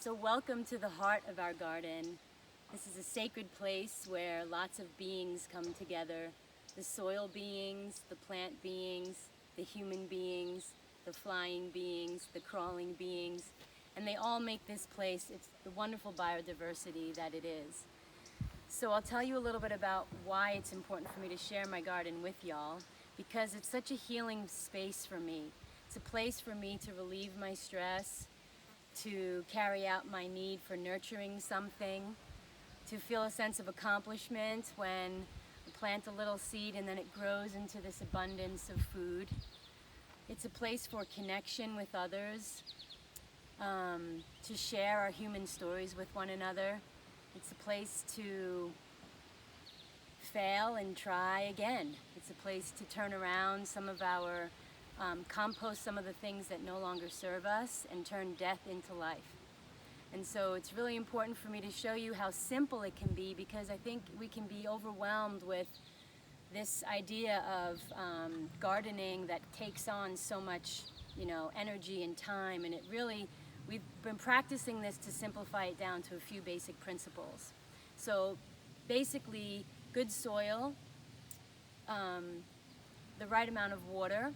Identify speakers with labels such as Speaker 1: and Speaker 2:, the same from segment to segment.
Speaker 1: So welcome to the heart of our garden. This is a sacred place where lots of beings come together. The soil beings, the plant beings, the human beings, the flying beings, the crawling beings, and they all make this place, it's the wonderful biodiversity that it is. So I'll tell you a little bit about why it's important for me to share my garden with y'all, because it's such a healing space for me. It's a place for me to relieve my stress, to carry out my need for nurturing something, to feel a sense of accomplishment when I plant a little seed and then it grows into this abundance of food. It's a place for connection with others, to share our human stories with one another. It's a place to fail and try again. It's a place to turn around some of our, compost some of the things that no longer serve us and turn death into life. And so it's really important for me to show you how simple it can be, because I think we can be overwhelmed with this idea of gardening that takes on so much, energy and time, and we've been practicing this to simplify it down to a few basic principles. So basically, good soil, the right amount of water,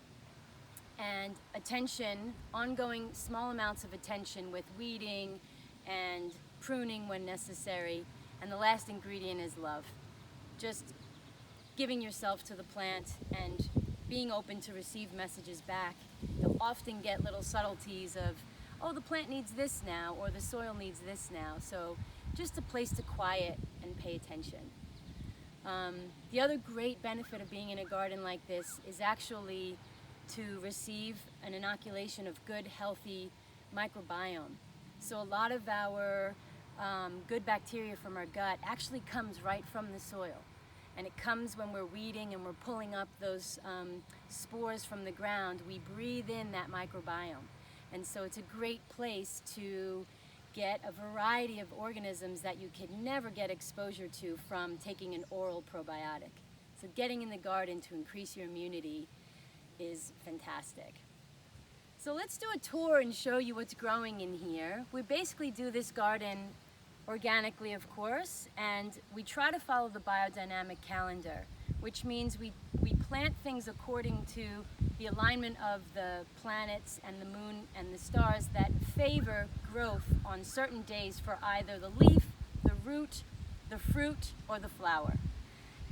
Speaker 1: and attention, ongoing small amounts of attention with weeding and pruning when necessary. And the last ingredient is love. Just giving yourself to the plant and being open to receive messages back. You'll often get little subtleties of, oh, the plant needs this now, or the soil needs this now. So just a place to quiet and pay attention. The other great benefit of being in a garden like this is actually to receive an inoculation of good, healthy microbiome. So a lot of our good bacteria from our gut actually comes right from the soil. And it comes when we're weeding and we're pulling up those spores from the ground. We breathe in that microbiome. And so it's a great place to get a variety of organisms that you could never get exposure to from taking an oral probiotic. So getting in the garden to increase your immunity is fantastic. So let's do a tour and show you what's growing in here. We basically do this garden organically, of course, and we try to follow the biodynamic calendar, which means we plant things according to the alignment of the planets and the moon and the stars that favor growth on certain days for either the leaf, the root, the fruit, or the flower.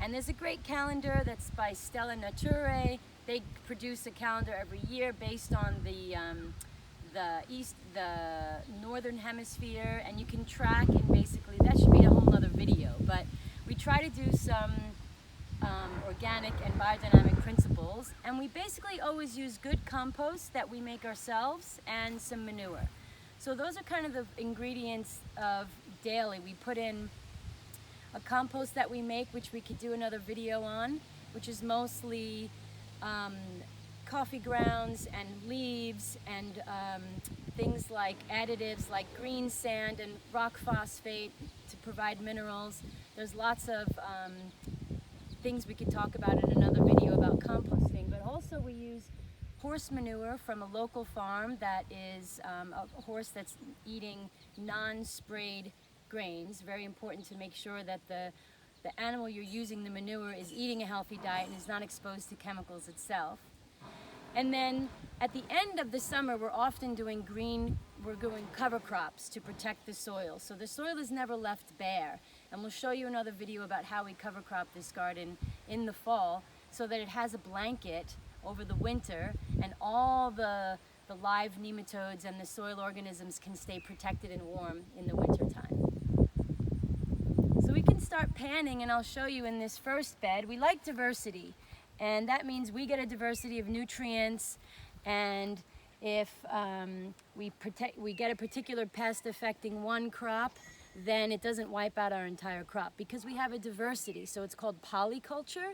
Speaker 1: And there's a great calendar that's by Stella Naturae. They produce a calendar every year based on the northern hemisphere, and you can track, and basically that should be a whole other video, but we try to do some organic and biodynamic principles, and we basically always use good compost that we make ourselves and some manure. So those are kind of the ingredients of daily. We put in a compost that we make, which we could do another video on, which is mostly coffee grounds and leaves and things like additives like green sand and rock phosphate to provide minerals. There's lots of things we could talk about in another video about composting, but also we use horse manure from a local farm that is a horse that's eating non-sprayed grains. Very important to make sure that the animal you're using the manure is eating a healthy diet and is not exposed to chemicals itself. And then at the end of the summer, we're often doing cover crops to protect the soil. So the soil is never left bare. And we'll show you another video about how we cover crop this garden in the fall so that it has a blanket over the winter and all the live nematodes and the soil organisms can stay protected and warm in the winter time. So we can start panning, and I'll show you in this first bed. We like diversity, and that means we get a diversity of nutrients, and if we get a particular pest affecting one crop, then it doesn't wipe out our entire crop because we have a diversity. So it's called polyculture.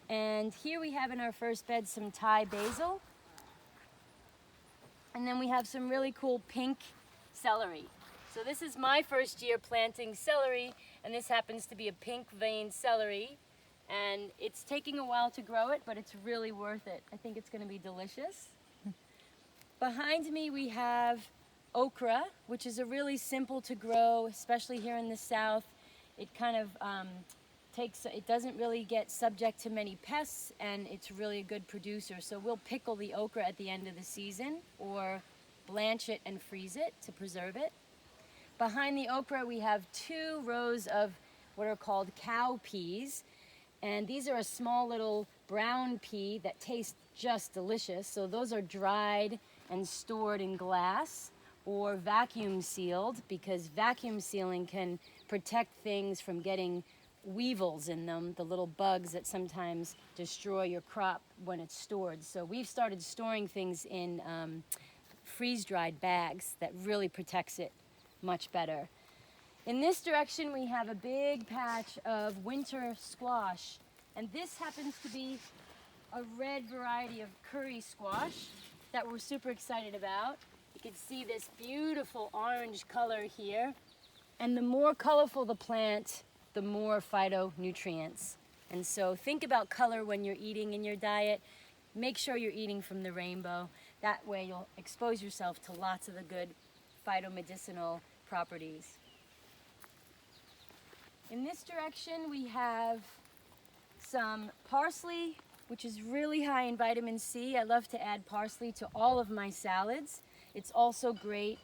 Speaker 1: And here we have in our first bed some Thai basil, and then we have some really cool pink celery. So this is my first year planting celery, and this happens to be a pink vein celery, and it's taking a while to grow it, but it's really worth it. I think it's going to be delicious. Behind me we have okra, which is a really simple to grow, especially here in the south. It kind of it doesn't really get subject to many pests, and it's really a good producer. So we'll pickle the okra at the end of the season or blanch it and freeze it to preserve it. Behind the okra we have 2 rows of what are called cow peas, and these are a small little brown pea that tastes just delicious. So those are dried and stored in glass or vacuum sealed, because vacuum sealing can protect things from getting weevils in them, the little bugs that sometimes destroy your crop when it's stored. So we've started storing things in freeze-dried bags that really protects it much better. In this direction we have a big patch of winter squash, and this happens to be a red variety of curry squash that we're super excited about. You can see this beautiful orange color here, and the more colorful the plant, the more phytonutrients. And so think about color when you're eating in your diet. Make sure you're eating from the rainbow. That way you'll expose yourself to lots of the good phytomedicinal properties. In this direction we have some parsley, which is really high in vitamin C. I love to add parsley to all of my salads. It's also great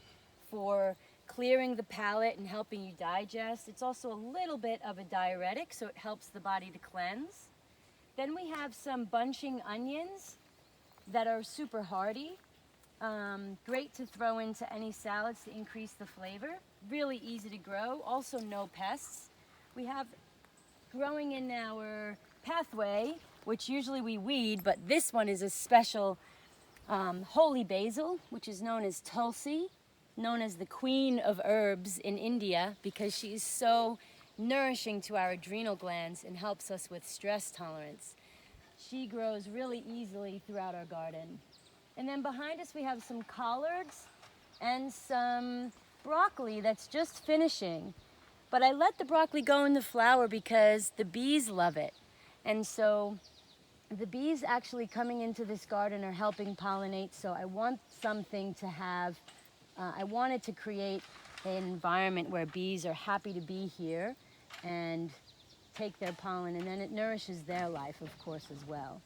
Speaker 1: for clearing the palate and helping you digest. It's also a little bit of a diuretic, so it helps the body to cleanse. Then we have some bunching onions that are super hardy. Great to throw into any salads to increase the flavor. Really easy to grow, also no pests. We have growing in our pathway, which usually we weed, but this one is a special holy basil, which is known as Tulsi, known as the queen of herbs in India, because she is so nourishing to our adrenal glands and helps us with stress tolerance. She grows really easily throughout our garden. And then behind us we have some collards and some broccoli that's just finishing. But I let the broccoli go into flower because the bees love it. And so the bees actually coming into this garden are helping pollinate, so I want something to have, I wanted to create an environment where bees are happy to be here and take their pollen, and then it nourishes their life, of course, as well.